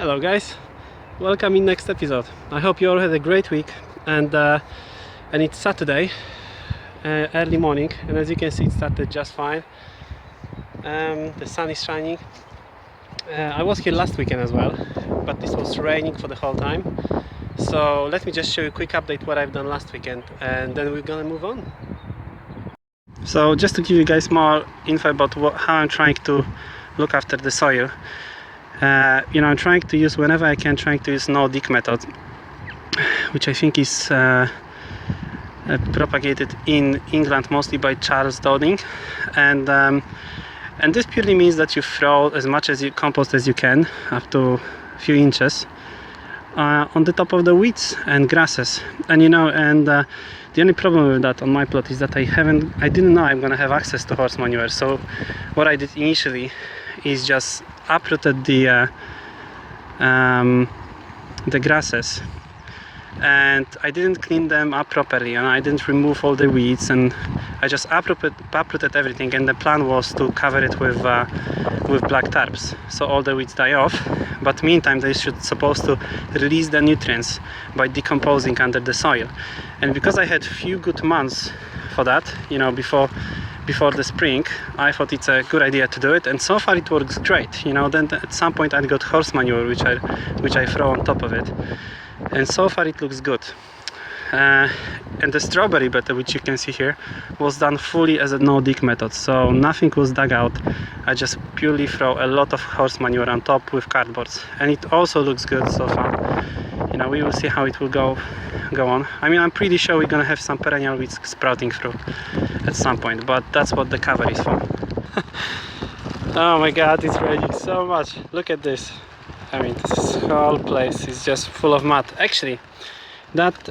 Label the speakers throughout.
Speaker 1: Hello guys, welcome in next episode. I hope you all had a great week, and it's Saturday, early morning, and as you can see it started just fine. The sun is shining. I was here last weekend as well, but this was raining for the whole time. So let me just show you a quick update what I've done last weekend, and then we're gonna move on. So just to give you guys more info about how I'm trying to look after the soil. I'm trying to use, whenever I can, trying to use no dig method, which I think is propagated in England mostly by Charles Dowding, and this purely means that you throw as much compost as you can, up to a few inches, on the top of the weeds and grasses. And the only problem with that on my plot is that I didn't know I'm gonna have access to horse manure. So what I did initially is just uprooted the grasses, and I didn't clean them up properly, and I didn't remove all the weeds, and I just uprooted everything, and the plan was to cover it with black tarps so all the weeds die off. But meantime they supposed to release the nutrients by decomposing under the soil. And because I had few good months for that, before the spring, I thought it's a good idea to do it, and so far it works great. Then at some point I got horse manure which I throw on top of it, and so far it looks good. And the strawberry bed, which you can see here, was done fully as a no dig method, so nothing was dug out. I just purely throw a lot of horse manure on top with cardboards, and it also looks good so far. We will see how it will go on. I mean, I'm pretty sure we're gonna have some perennial weeds sprouting through at some point, but that's what the cover is for. Oh my god, it's raining so much. Look at this. I mean, this whole place is just full of mud. Actually, that's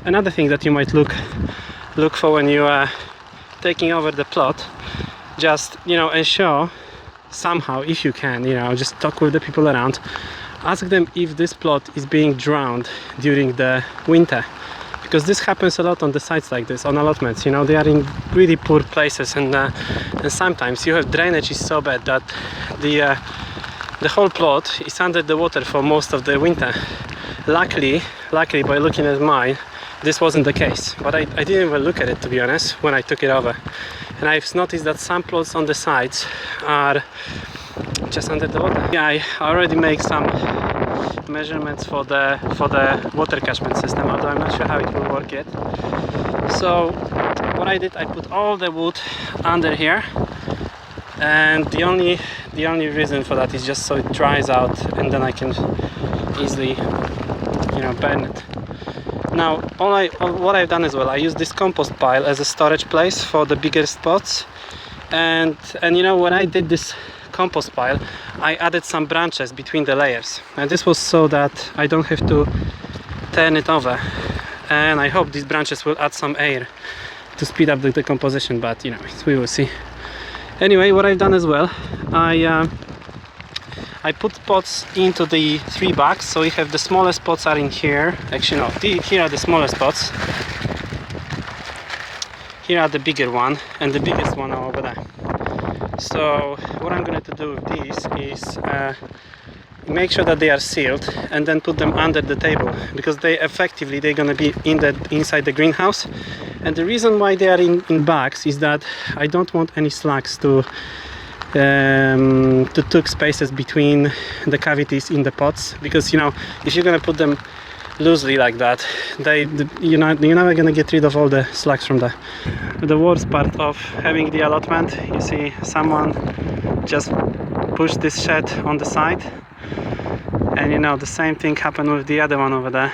Speaker 1: another thing that you might look for when you are taking over the plot. Just ensure somehow, if you can, just talk with the people around. Ask them if this plot is being drowned during the winter, because this happens a lot on the sites like this, on allotments. They are in really poor places, and sometimes you have drainage is so bad that the whole plot is under the water for most of the winter. Luckily, by looking at mine, this wasn't the case, but I didn't even look at it, to be honest, when I took it over. And I've noticed that some plots on the sides are just under the water. Yeah, I already make some measurements for the water catchment system, although I'm not sure how it will work yet. So what I did, I put all the wood under here, and the only reason for that is just so it dries out, and then I can easily burn it. Now what I've done as well, I use this compost pile as a storage place for the bigger spots, and when I did this compost pile, I added some branches between the layers, and this was so that I don't have to turn it over, and I hope these branches will add some air to speed up the decomposition, but we will see. Anyway, what I've done as well, I put pots into the 3 bags, so we have the smallest pots are in here. Actually no, here are the smallest pots, here are the bigger one, and the biggest one are over there. So what I'm going to do with these is make sure that they are sealed, and then put them under the table, because they're going to be inside the greenhouse. And the reason why they are in bags is that I don't want any slugs to take spaces between the cavities in the pots, because if you're going to put them loosely like that, you're never going to get rid of all the slugs from there. The worst part of having the allotment, you see someone just pushed this shed on the side, and the same thing happened with the other one over there.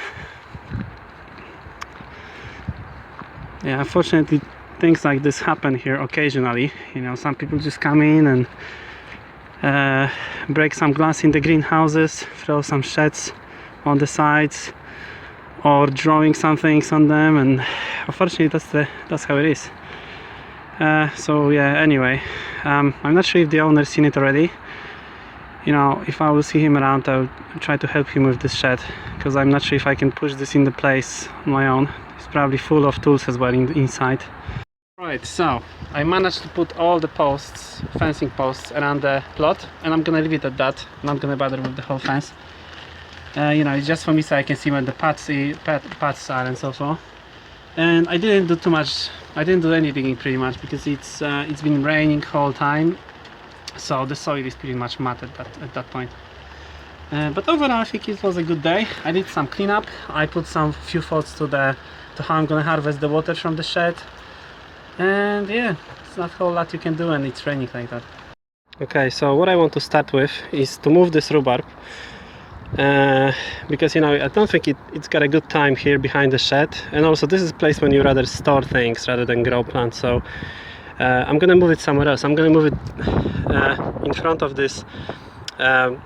Speaker 1: Yeah, unfortunately things like this happen here occasionally. Some people just come in and break some glass in the greenhouses, throw some sheds on the sides, or drawing some things on them, and unfortunately that's how it is. So yeah, anyway, I'm not sure if the owner's seen it already. If I will see him around, I'll try to help him with this shed, because I'm not sure if I can push this into place on my own. It's probably full of tools as well inside. Right. Right, so I managed to put all the posts, fencing posts around the plot, and I'm gonna leave it at that. I'm not gonna bother with the whole fence. You know, it's just for me so I can see where the paths are and so forth. And I didn't do too much. I didn't do any digging pretty much because it's been raining whole time, so the soil is pretty much mud at that point. But overall, I think it was a good day. I did some cleanup. I put some few thoughts to how I'm gonna harvest the water from the shed. And yeah, it's not a whole lot you can do when it's raining like that. Okay, so what I want to start with is to move this rhubarb. Because, you know, I don't think it's got a good time here behind the shed, and also this is a place when you rather store things rather than grow plants. So I'm gonna move it somewhere else. I'm gonna move it in front of this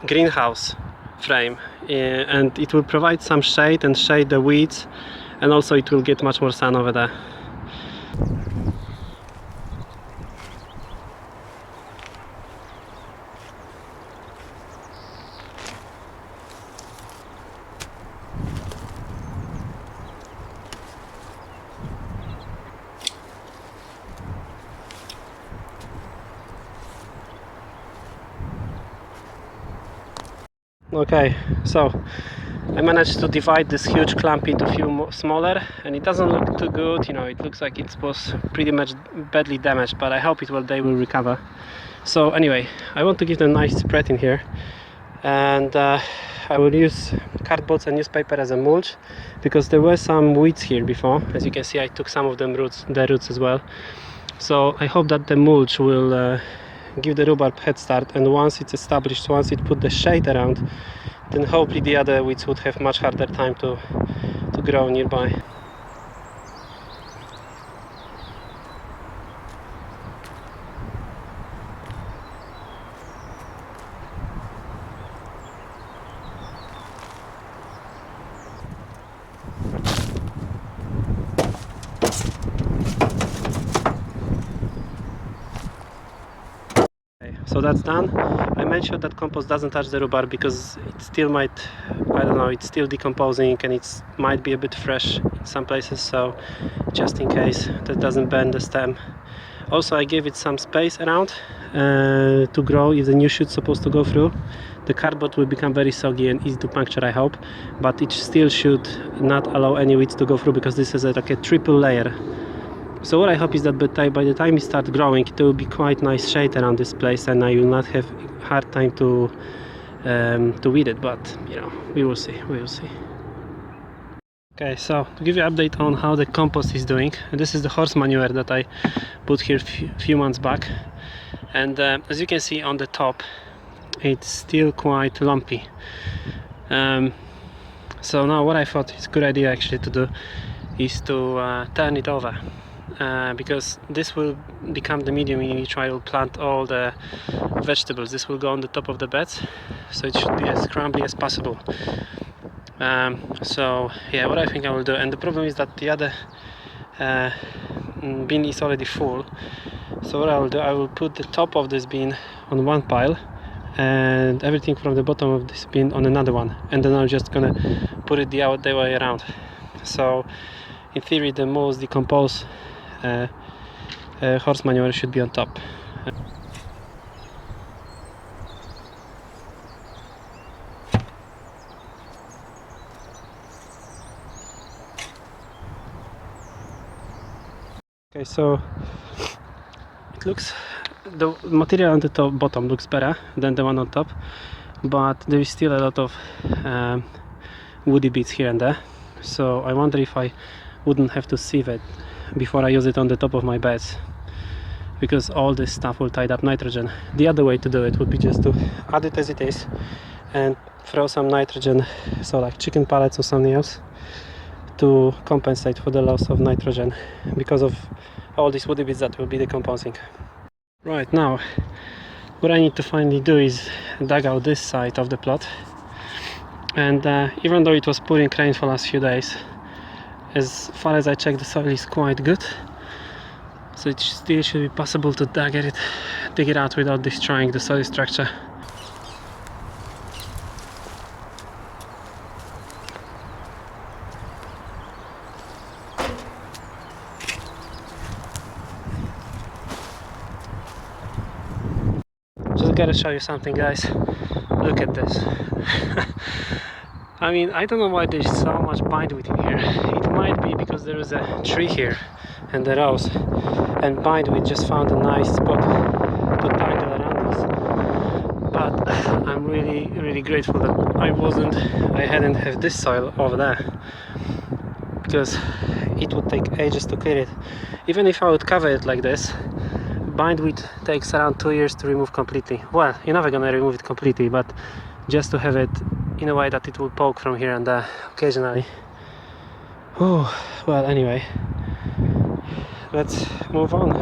Speaker 1: greenhouse frame, and it will provide some shade and shade the weeds, and also it will get much more sun over there. Okay, so I managed to divide this huge clump into a few smaller, and it doesn't look too good. You know, it looks like it was pretty much badly damaged, but I hope they will recover. So anyway, I want to give them a nice spread in here, and I will use cardboard and newspaper as a mulch, because there were some weeds here before. As you can see, I took some of them the roots as well. So I hope that the mulch will give the rhubarb head start, and once it's established, once it put the shade around, then hopefully the other weeds would have much harder time to grow nearby. So that's done. I made sure that compost doesn't touch the rhubarb because it still might, I don't know, it's still decomposing and it might be a bit fresh in some places, so just in case that doesn't bend the stem. Also, I gave it some space around to grow if the new shoot's supposed to go through. The cardboard will become very soggy and easy to puncture, I hope, but it still should not allow any weeds to go through because this is like a triple layer. So what I hope is that by the time it starts growing, there will be quite nice shade around this place, and I will not have hard time to weed it. But you know, we will see. Okay, so to give you an update on how the compost is doing, this is the horse manure that I put here a few months back, and as you can see on the top, it's still quite lumpy. So now what I thought is a good idea actually to do is to turn it over. Because this will become the medium in which I will plant all the vegetables. This will go on the top of the beds, so it should be as crumbly as possible. So yeah, what I think I will do, and the problem is that the other bin is already full, so what I will do, I will put the top of this bin on one pile and everything from the bottom of this bin on another one, and then I'm just gonna put it the other way around. So in theory the most decomposed horse manure should be on top. Okay, so it looks, the material on the bottom looks better than the one on top, but there is still a lot of woody bits here and there. So I wonder if I wouldn't have to sieve it before I use it on the top of my beds, because all this stuff will tie up nitrogen. The other way to do it would be just to add it as it is and throw some nitrogen, so like chicken pallets or something else, to compensate for the loss of nitrogen because of all these woody bits that will be decomposing. Right, now what I need to finally do is dig out this side of the plot, and even though it was pouring rain for the last few days, as far as I checked, the soil is quite good, so it still should be possible to dig it out without destroying the soil structure. gotta show you something, guys. Look at this. I mean, I don't know why there's so much bindweed in here. It might be because there is a tree here and the rose, and bindweed just found a nice spot to tangle around this. But I'm really grateful that I hadn't have this soil over there, because it would take ages to clear it. Even if I would cover it like this, bindweed takes around 2 years to remove completely. Well, you're never gonna remove it completely, but just to have it in a way that it will poke from here and there occasionally. Oh, well, anyway, let's move on.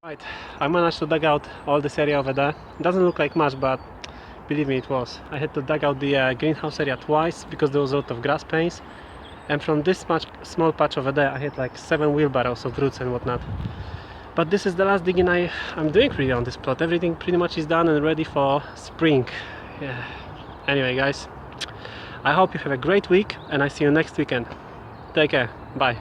Speaker 1: Right, I managed to dig out all this area over there. It doesn't look like much, but believe me, it was. I had to dig out the greenhouse area twice because there was a lot of grass panes, and from this small patch over there I had like 7 wheelbarrows of roots and whatnot. But this is the last digging I'm doing really on this plot. Everything pretty much is done and ready for spring. Yeah. Anyway, guys, I hope you have a great week, and I see you next weekend. Take care. Bye.